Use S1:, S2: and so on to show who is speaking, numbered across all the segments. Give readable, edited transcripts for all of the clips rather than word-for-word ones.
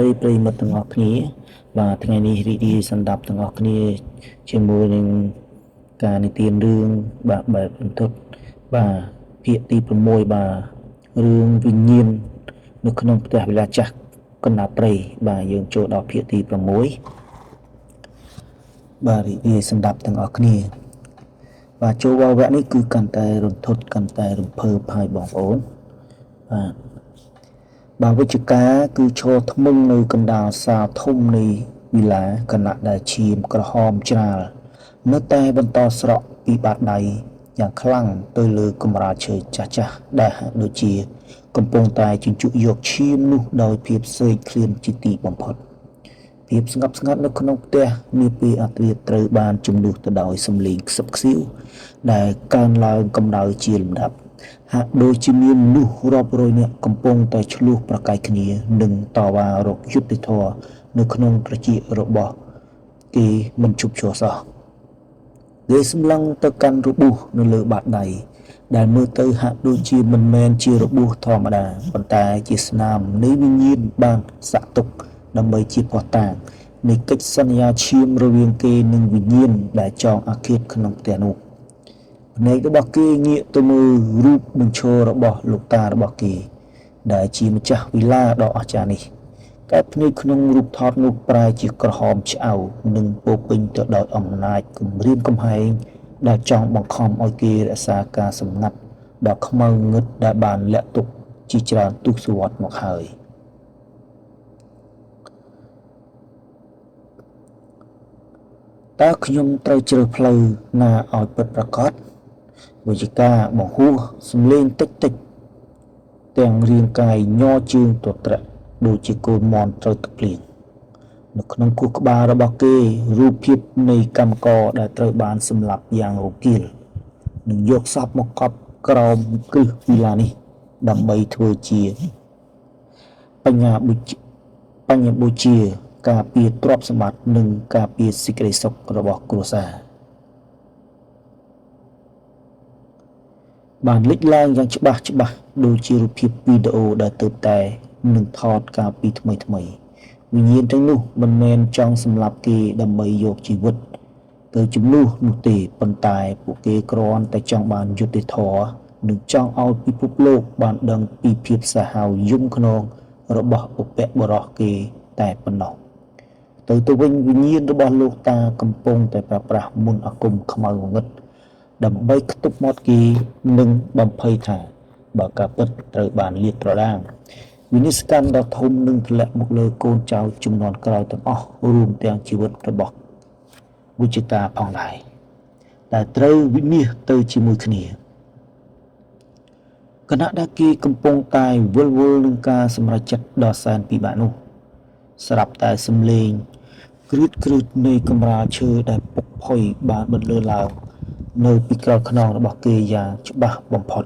S1: រីប្រិយមិត្តទាំងអស់គ្នាបាទថ្ងៃនេះរីករាយសម្ដាប់ទាំងអស់គ្នាជាមួយនឹងការនិទានរឿងបាទបែបរន្ធត់បាទភាគទី6បាទរឿងវិញ្ញាណនៅក្នុងផ្ទះវិឡាចាស់កណ្ដាលព្រៃបាទយើងចូលដល់ភាគទី6បាទរីករាយសម្ដាប់ទាំងអស់គ្នាបាទចូលវគ្គនេះគឺកាន់តែរន្ធត់កាន់តែរំភើបហើយបងប្អូនបាទវិជ្ជការគឺឈរថ្មឹងនៅកណ្ដាលសាលធំនៃវិឡាគណៈដែលឈាមក្រហមច្រាលនៅតែបន្តស្រក់ពីបាតដៃយ៉ាងខ្លាំងទៅលើកម្រាលឈើចាស់ៗដែលហាក់ដូចជាកំពុងតែជញ្ជក់យកឈាមនោះដោយភាពសេកឃ្លានជាទីបំផុតភាពស្ងប់ស្ងាត់នៅក្នុងផ្ទះនាពេលអាធ្រាត្រត្រូវបានជំនួសទៅដោយសំឡេងខ្សឹបខ្សៀវដែលកើនឡើងកម្ដៅជាលំដាប់ហាក់ដូចជាមានមនុស្សរាប់រយនាក់កំពុងតែឆ្លោះប្រកែកគ្នានិងតវ៉ារកយុត្តិធម៌នៅក្នុងប្រជារបស់គេមិនឈប់ឈរសោះគេសម្លឹងទៅកាន់របួសនៅលើបាតដៃដែលមើលទៅហាក់ដូចជាមិនមែនជារបួសធម្មតាប៉ុន្តែជាស្នាមនៃវិញ្ញាណបានសាក់ទុកដើម្បីជាភស្តុតាងនៃកិច្ចសន្យាឈាមរវាងគេនិងវិញ្ញាណដែលចងអាឃាតក្នុងផ្ទះនោះភ្នែករបស់គេងាកទៅមើលរូបបញ្ឈររបស់លោកតារបស់គេដែលជាម្ចាស់វិឡាដ៏អស្ចារ្យនេះកែបភ្នែកក្នុងរូបថតនោះប្រែជាក្រហមឆ្អៅនិងពោពេញទៅដោយអំណាចគំរាមកំហែងដែលចង់បង្ខំឲ្យគេរក្សាការសម្ងាត់ដ៏ខ្មៅងឹតដែលបានលាក់ទុកជាច្រើនទសវត្សរ៍មកហើយតើខ្ញុំត្រូវជ្រើសផ្លូវណាឲ្យពិតប្រាកដវិជ្ជការបង្ហួសសំឡេងតិចតិចទាំងរាងកាយញ័រជើងទត្រាក់ដូចជាកូនមាន់ត្រូវទឹកភ្លៀងនៅក្នុងខួរក្បាលរបស់គេរូបភាពនៃកម្មករដែលត្រូវបានសម្លាប់យ៉ាងរគាលនឹងយកសពមកកប់ក្រោមគ្រឹះវិឡានេះដើម្បីធ្វើជាបញ្ញបូជាការពារទ្រព្យសម្បត្តិនិងការពារសេចក្តីសុខរបស់គ្រួសារបានលេចឡើងយ៉ាងច្បាស់ដូចជារូបភាពវីដេអូដែលទើបតែនឹងថតកាលពីថ្មីវិញ្ញាណទាំងនោះមិនមែនចង់សម្លាប់គេដើម្បីយកជីវិតទៅជំនួសនោះទេប៉ុន្តែពួកគេគ្រាន់តែចង់បានយុត្តិធម៌និងចង់ឲ្យពិភពលោកបានដឹងពីភាពសាហាវយំខ្នងរបស់ឧបបុរសគេតែប៉ុណ្ណោះទៅវិញវិញ្ញាណរបស់លោកតាកំពុងតែប្រើប្រាស់មន្តអាគមខ្មៅងងឹតដើម្បីខ្ទប់មាត់គេនិងបំភ័យថាបើការពិតត្រូវបានលាតត្រដាងវិនិច្ឆ័យដ៏ធំនឹងធ្លាក់មកលើកូនចៅជំនាន់ក្រោយទាំងអស់រួមទាំងជីវិតរបស់វិជ្ជការផងដែរដែលត្រូវវិនិច្ឆ័យទៅជាមួយគ្នាគណៈដែលគេកំពុងតែវិលវល់នឹងការសម្រេចចិត្តដ៏សែនពិបាកនោះស្រាប់តែសំឡេងគ្រឹតនៃកម្រាលឈើដែលពុកផុយបានបន្លឺឡើងនៅពីក្រោយខ្នងរបស់គេយ៉ាងច្បាស់បំផុត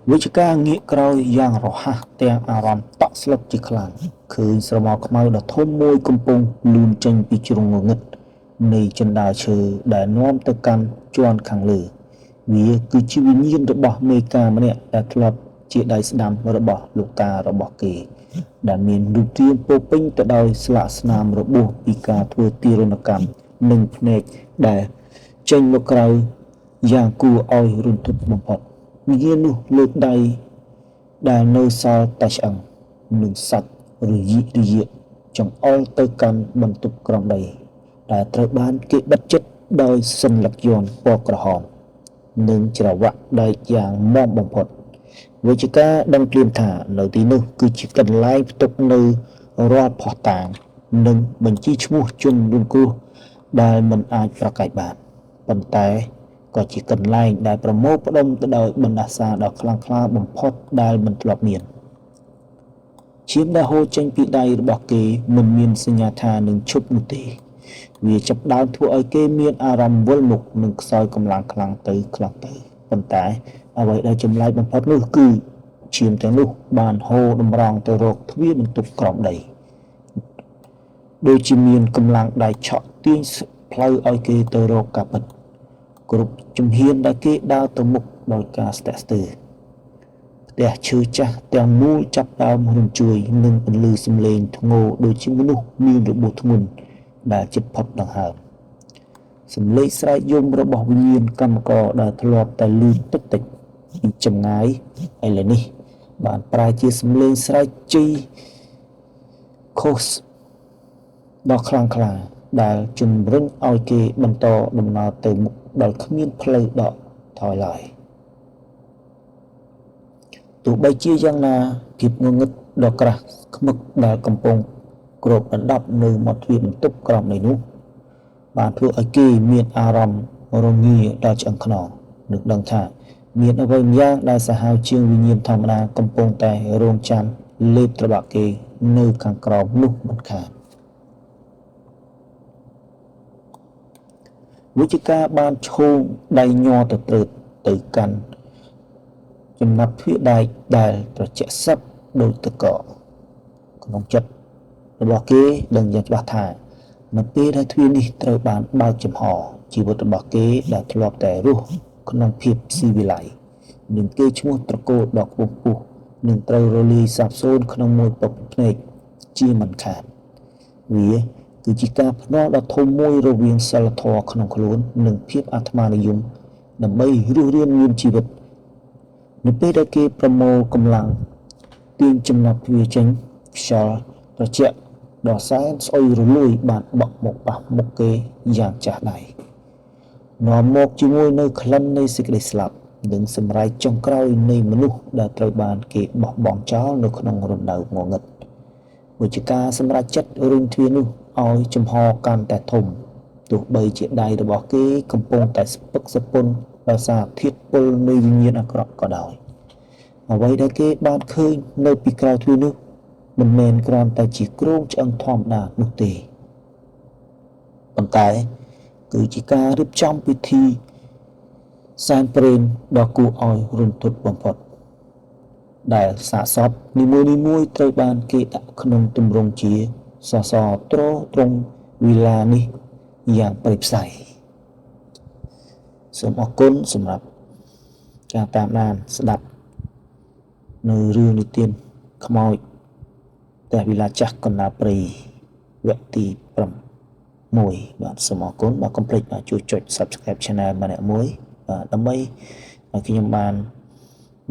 S1: វិជ្ជការងាកក្រោយយ៉ាងរហ័សទាំងអារម្មណ៍តក់ស្លុតជាខ្លាំងឃើញស្រមោលខ្មៅដ៏ធំមួយកំពុងលូនចេញពីជ្រុងងងឹតនៃជណ្ដើរឈើដែលនាំទៅកាន់ជាន់ខាងលើវាគឺជាវិញ្ញាណរបស់មេការម្នាក់ដែលធ្លាប់ជាដៃស្ដាំរបស់លោកតារបស់គេដែលមានរូបរាងពោពេញទៅដោយស្លាកស្នាមរបួសពីការធ្វើទារុណកម្មនិងភ្នែកដែលចេញមកក្រៅយ៉ាងគួរឲ្យរន្ធត់បំផុតវិញ្ញាណនោះលើកដៃដែលនៅសល់តែឆ្អឹងនិងសាច់រយាកចង្អុលទៅកាន់បន្ទប់ក្រំដីដែលត្រូវបានគេបិទជិតដោយសន្លឹកយ័ន្តពណ៌ក្រហមនិងច្រវាក់ដែកយ៉ាងមាំបំផុតវិជ្ជការដឹងភ្លាមថានៅទីនោះគឺជាកន្លែងផ្ទុកនៅរាល់ភស្តុតាងនិងបញ្ជីឈ្មោះជនរងគ្រោះដែលមិនអាចប្រកែកបានប៉ុន្តែក៏ជាកន្លែងដែលប្រមូលផ្ដុំទៅដោយបណ្ដាសាដ៏ខ្លាំងក្លាបំផុតដែលមិនធ្លាប់មានឈាមដែលហូរចេញពីដៃរបស់គេមិនមានសញ្ញាថានឹងឈប់នោះទេវាចាប់ដើមធ្វើឲ្យគេមានអារម្មណ៍វិលមុខនិងខ្សោយកម្លាំងខ្លាំងទៅប៉ុន្តែអ្វីដែលចម្លែកបំផុតនោះគឺឈាមទាំងនោះបានហូរតម្រង់ទៅរកទ្វារបន្ទប់ក្រោមដីដូចជាមានកម្លាំងដៃឆក់ទាញផ្លូវឲ្យគេទៅរកការពិតគ្រប់ជំហានដែលគេដើរទៅមុខដោយការស្ទាក់ស្ទើរផ្ ះឈើចាស់ទាំងមូលចាប់ដើមរញ្ជួយនឹងពន្លឺសំឡេងធ្ងរដូចជាមនុស្សមានរបួសធ្ងន់ដែលជិតផុតដង្ហើមសំឡេងស្រែកយំរបស់វិញ្ញាណកម្មករដែលធ្លាប់តែឮតិចតិចពីចម្ងាយឥឡូវនេះបានប្រែជាសំឡេងស្រែកជីខូសដ៏ខ្លាំងក្លាដែលជំរុញឲ្យគេបន្តដំណើរទៅមុខដោយគ្មានផ្លូវដកថយឡើយទោះបីជាយ៉ាងណាភាពងងឹតដ៏ក្រាស់ឃ្មឹកដែលកំពុងគ្របដណ្ដប់នៅមាត់ទ្វារបន្ទប់ក្រោមនេះនោះបានធ្វើឲ្យគេមានអារម្មណ៍រងាដល់ឆ្អឹងខ្នងនឹកដឹងថាមានអ្វីម្យ៉ាងដែលសាហាវជាងវិញ្ញាណធម្មតាកំពុងតែរងចាំលេបត្របាក់គេនៅខាងក្រោមនោះមិនខានវិជ្ជការបានឈោងដៃញ័រទៅត្រើតទៅកាន់ចំណាត់ទ្វារដែកដែលត្រជាក់សឹកដូចទឹកកកក្នុងចិត្តរបស់គេដឹងយ៉ាងច្បាស់ថានៅពេលដែលទ្វារនេះត្រូវបានបើកចំហជីវិតរបស់គេដែលធ្លាប់តែរស់ក្នុងភាពស៊ីវិល័យនឹងគេឈ្មោះត្រកូលដ៏ខ្ពង់ខ្ពស់នឹងត្រូវរលាយសាបសូន្យក្នុងមួយពពភ្នែកជាមិនខានវាគឺជាការភ្នាល់ដ៏ធំមួយរវាងសិលធម៌ក្នុងខ្លួននិងភាពអាត្មានិយមដើម្បីរស់រានមានជីវិតនៅពេលដែលគេប្រមូលកម្លាំងទាញចំណាប់ទ្វារចេញខ្យល់ត្រជាក់ដ៏សែនស្អុយរលួយបានបក់មកប៉ះមុខគេយ៉ាងចាស់ដៃនាំមកជាមួយនៅក្លិននៃសេចក្តីស្លាប់និងសម្រែកចុងក្រោយនៃមនុស្សដែលត្រូវបានគេបោះបង់ចោលនៅក្នុងរណ្ដៅងងឹតវិជ្ជការសម្រាប់ចិត្តរុញទ្វារនោះឲ្យចំហកាន់តែធំទោះបីជាដៃរបស់គេកំពុងតែស្ពឹកសពុនដោយសារធាតុពុលនៃវិញ្ញាណអាក្រក់ក៏ដោយអ្វីដែលគេបានឃើញនៅពីក្រោយទ្វារនោះមិនមែនគ្រាន់តែជាគ្រោងឆ្អឹងធម្មតានោះទេប៉ុន្តែគឺជាការរៀបចំពិធីសែនព្រេនដ៏គួរឲ្យរន្ធត់បំផុតដែលសាកសពនីមួយៗត្រូវបានគេដាក់ក្នុងទម្រង់ជាសសរត្រង់វិឡានេះយ៉ាងព្រៃផ្សៃសូមអរគុណសម្រាប់ការតាមដានស្ដាប់នៅរឿងនិទានខ្មោចផ្ទះវិឡាចាស់កណ្ដាលព្រៃវគ្គទី6បាទសូមអរគុណបាទកុំភ្លេចបាទជួយចុច Subscribe Channel ម្នាក់មួយបាទដើម្បីឲ្យខ្ញុំបាន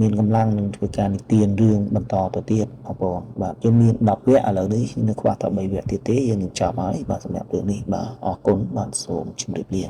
S1: មានកម្លាំងនឹងធ្វើការនិទានរឿងបន្តទៅទៀតបងប្អូនបាទយើងមាន10វគ្គឥឡូវនេះនៅខ្វះតែ3វគ្គទៀតទេយើងនឹងចប់ហើយបាទសម្រាប់រឿងនេះបាទអរគុណបាទសូមជម្រាបលា